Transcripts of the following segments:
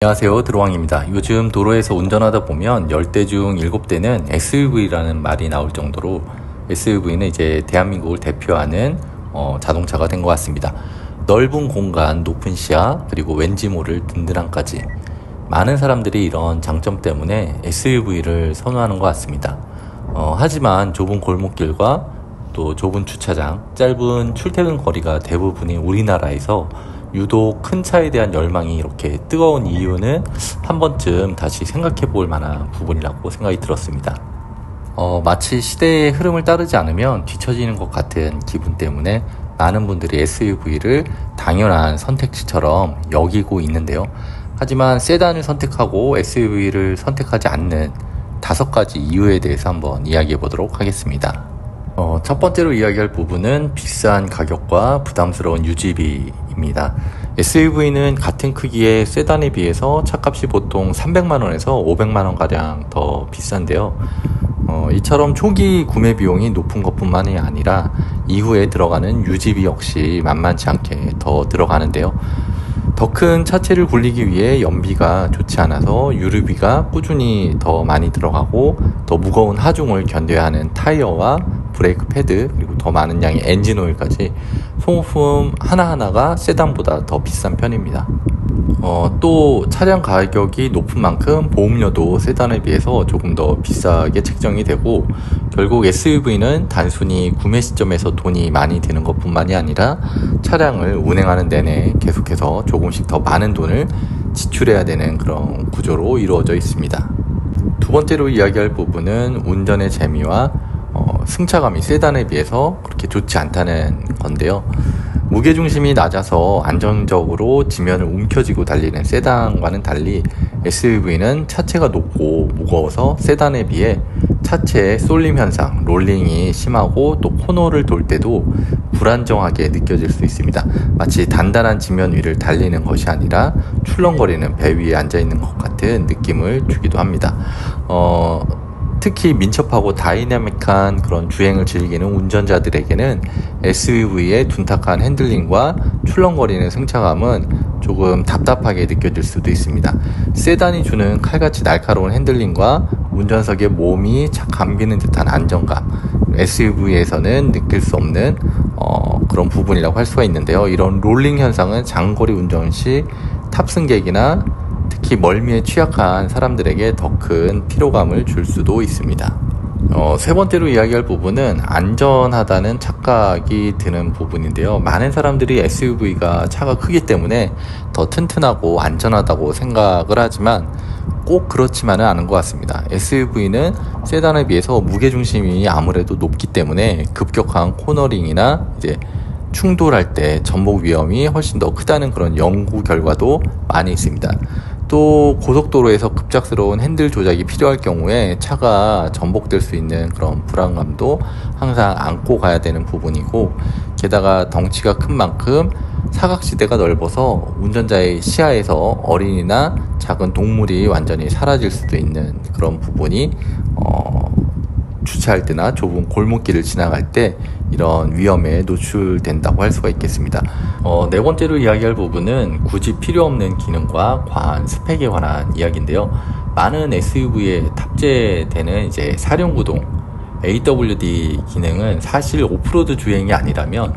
안녕하세요, 드로왕입니다. 요즘 도로에서 운전하다 보면 10대 중 7대는 SUV라는 말이 나올 정도로 SUV는 이제 대한민국을 대표하는 자동차가 된 것 같습니다. 넓은 공간, 높은 시야, 그리고 왠지 모를 든든함까지 많은 사람들이 이런 장점 때문에 SUV를 선호하는 것 같습니다. 하지만 좁은 골목길과 또 좁은 주차장, 짧은 출퇴근 거리가 대부분인 우리나라에서 유독 큰 차에 대한 열망이 이렇게 뜨거운 이유는 한 번쯤 다시 생각해 볼 만한 부분이라고 생각이 들었습니다. 마치 시대의 흐름을 따르지 않으면 뒤처지는 것 같은 기분 때문에 많은 분들이 SUV를 당연한 선택지처럼 여기고 있는데요. 하지만 세단을 선택하고 SUV를 선택하지 않는 5가지 이유에 대해서 한번 이야기해 보도록 하겠습니다. 첫 번째로 이야기할 부분은 비싼 가격과 부담스러운 유지비입니다. SUV는 같은 크기의 세단에 비해서 차값이 보통 300만원에서 500만원가량 더 비싼데요. 이처럼 초기 구매 비용이 높은 것뿐만이 아니라 이후에 들어가는 유지비 역시 만만치 않게 더 들어가는데요. 더 큰 차체를 굴리기 위해 연비가 좋지 않아서 유류비가 꾸준히 더 많이 들어가고, 더 무거운 하중을 견뎌야 하는 타이어와 브레이크 패드, 그리고 더 많은 양의 엔진 오일까지 소모품 하나하나가 세단보다 더 비싼 편입니다. 또 차량 가격이 높은 만큼 보험료도 세단에 비해서 조금 더 비싸게 책정이 되고, 결국 SUV는 단순히 구매 시점에서 돈이 많이 드는 것뿐만이 아니라 차량을 운행하는 내내 계속해서 조금씩 더 많은 돈을 지출해야 되는 그런 구조로 이루어져 있습니다. 두 번째로 이야기할 부분은 운전의 재미와 승차감이 세단에 비해서 그렇게 좋지 않다는 건데요. 무게중심이 낮아서 안정적으로 지면을 움켜쥐고 달리는 세단과는 달리 SUV는 차체가 높고 무거워서 세단에 비해 차체의 쏠림 현상, 롤링이 심하고, 또 코너를 돌 때도 불안정하게 느껴질 수 있습니다. 마치 단단한 지면 위를 달리는 것이 아니라 출렁거리는 배 위에 앉아있는 것 같은 느낌을 주기도 합니다. 특히 민첩하고 다이나믹한 그런 주행을 즐기는 운전자들에게는 SUV의 둔탁한 핸들링과 출렁거리는 승차감은 조금 답답하게 느껴질 수도 있습니다. 세단이 주는 칼같이 날카로운 핸들링과 운전석에 몸이 착 감기는 듯한 안정감, SUV에서는 느낄 수 없는 그런 부분이라고 할 수가 있는데요. 이런 롤링 현상은 장거리 운전 시 탑승객이나 특히 멀미에 취약한 사람들에게 더 큰 피로감을 줄 수도 있습니다. 세 번째로 이야기할 부분은 안전하다는 착각이 드는 부분인데요. 많은 사람들이 SUV가 차가 크기 때문에 더 튼튼하고 안전하다고 생각을 하지만 꼭 그렇지만은 않은 것 같습니다. SUV는 세단에 비해서 무게중심이 아무래도 높기 때문에 급격한 코너링이나 이제 충돌할 때 전복 위험이 훨씬 더 크다는 그런 연구 결과도 많이 있습니다. 또 고속도로에서 급작스러운 핸들 조작이 필요할 경우에 차가 전복될 수 있는 그런 불안감도 항상 안고 가야 되는 부분이고, 게다가 덩치가 큰 만큼 사각지대가 넓어서 운전자의 시야에서 어린이나 작은 동물이 완전히 사라질 수도 있는 그런 부분이 주차할 때나 좁은 골목길을 지나갈 때 이런 위험에 노출된다고 할 수가 있겠습니다. 네 번째로 이야기할 부분은 굳이 필요 없는 기능과 과한 스펙에 관한 이야기인데요. 많은 SUV에 탑재되는 이제 사륜구동 AWD 기능은 사실 오프로드 주행이 아니라면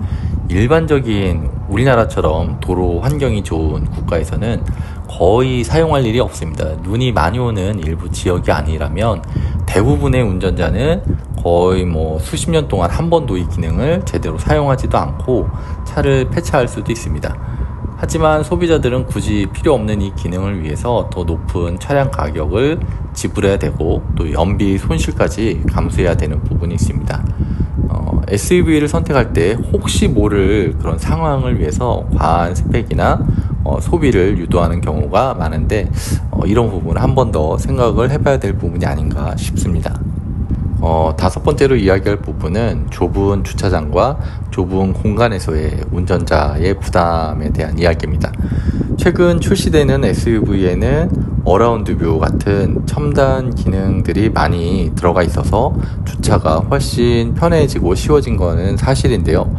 일반적인 우리나라처럼 도로 환경이 좋은 국가에서는 거의 사용할 일이 없습니다. 눈이 많이 오는 일부 지역이 아니라면 대부분의 운전자는 거의 수십 년 동안 한 번도 이 기능을 제대로 사용하지도 않고 차를 폐차할 수도 있습니다. 하지만 소비자들은 굳이 필요 없는 이 기능을 위해서 더 높은 차량 가격을 지불해야 되고, 또 연비 손실까지 감수해야 되는 부분이 있습니다. SUV를 선택할 때 혹시 모를 그런 상황을 위해서 과한 스펙이나 소비를 유도하는 경우가 많은데, 이런 부분을 한 번 더 생각을 해봐야 될 부분이 아닌가 싶습니다. 다섯 번째로 이야기할 부분은 좁은 주차장과 좁은 공간에서의 운전자의 부담에 대한 이야기입니다. 최근 출시되는 SUV에는 어라운드 뷰 같은 첨단 기능들이 많이 들어가 있어서 주차가 훨씬 편해지고 쉬워진 거는 사실인데요.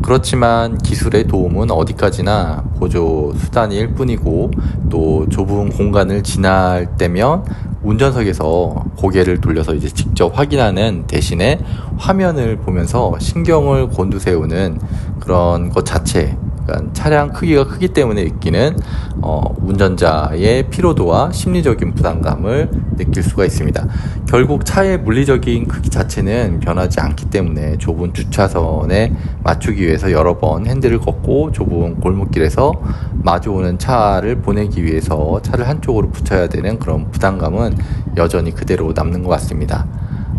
그렇지만 기술의 도움은 어디까지나 보조 수단일 뿐이고, 또 좁은 공간을 지날 때면 운전석에서 고개를 돌려서 이제 직접 확인하는 대신에 화면을 보면서 신경을 곤두세우는 그런 것 자체, 그러니까 차량 크기가 크기 때문에 느끼는 운전자의 피로도와 심리적인 부담감을 느낄 수가 있습니다. 결국 차의 물리적인 크기 자체는 변하지 않기 때문에 좁은 주차선에 맞추기 위해서 여러 번 핸들을 걷고 좁은 골목길에서 마주오는 차를 보내기 위해서 차를 한쪽으로 붙여야 되는 그런 부담감은 여전히 그대로 남는 것 같습니다.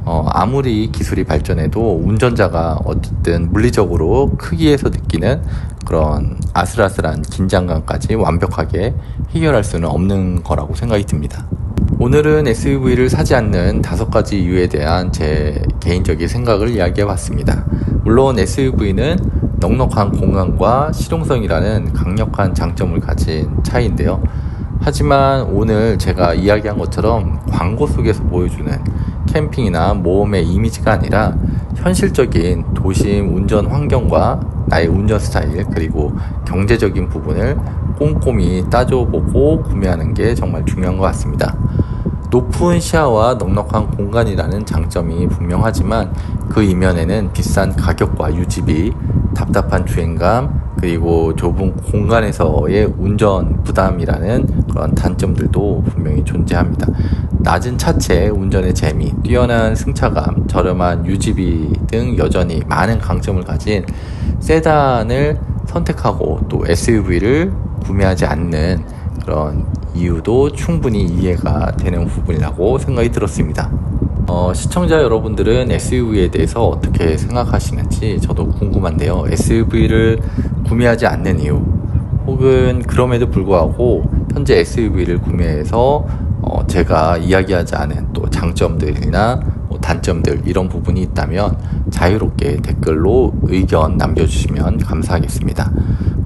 아무리 기술이 발전해도 운전자가 어쨌든 물리적으로 크기에서 느끼는 그런 아슬아슬한 긴장감까지 완벽하게 해결할 수는 없는 거라고 생각이 듭니다. 오늘은 SUV를 사지 않는 5가지 이유에 대한 제 개인적인 생각을 이야기해 봤습니다. 물론 SUV는 넉넉한 공간과 실용성이라는 강력한 장점을 가진 차인데요. 하지만 오늘 제가 이야기한 것처럼 광고 속에서 보여주는 캠핑이나 모험의 이미지가 아니라 현실적인 도심 운전 환경과 나의 운전 스타일, 그리고 경제적인 부분을 꼼꼼히 따져보고 구매하는 게 정말 중요한 것 같습니다. 높은 시야와 넉넉한 공간이라는 장점이 분명하지만 그 이면에는 비싼 가격과 유지비, 답답한 주행감, 그리고 좁은 공간에서의 운전 부담이라는 그런 단점들도 분명히 존재합니다. 낮은 차체, 운전의 재미, 뛰어난 승차감, 저렴한 유지비 등 여전히 많은 강점을 가진 세단을 선택하고 또 SUV를 구매하지 않는 그런 이유도 충분히 이해가 되는 부분이라고 생각이 들었습니다. 시청자 여러분들은 SUV에 대해서 어떻게 생각하시는지 저도 궁금한데요. SUV를 구매하지 않는 이유, 혹은 그럼에도 불구하고 현재 SUV를 구매해서 제가 이야기하지 않은 또 장점들이나 단점들, 이런 부분이 있다면 자유롭게 댓글로 의견 남겨주시면 감사하겠습니다.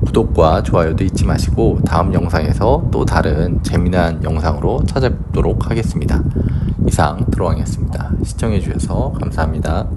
구독과 좋아요도 잊지 마시고 다음 영상에서 또 다른 재미난 영상으로 찾아뵙도록 하겠습니다. 이상 드로왕이었습니다. 시청해주셔서 감사합니다.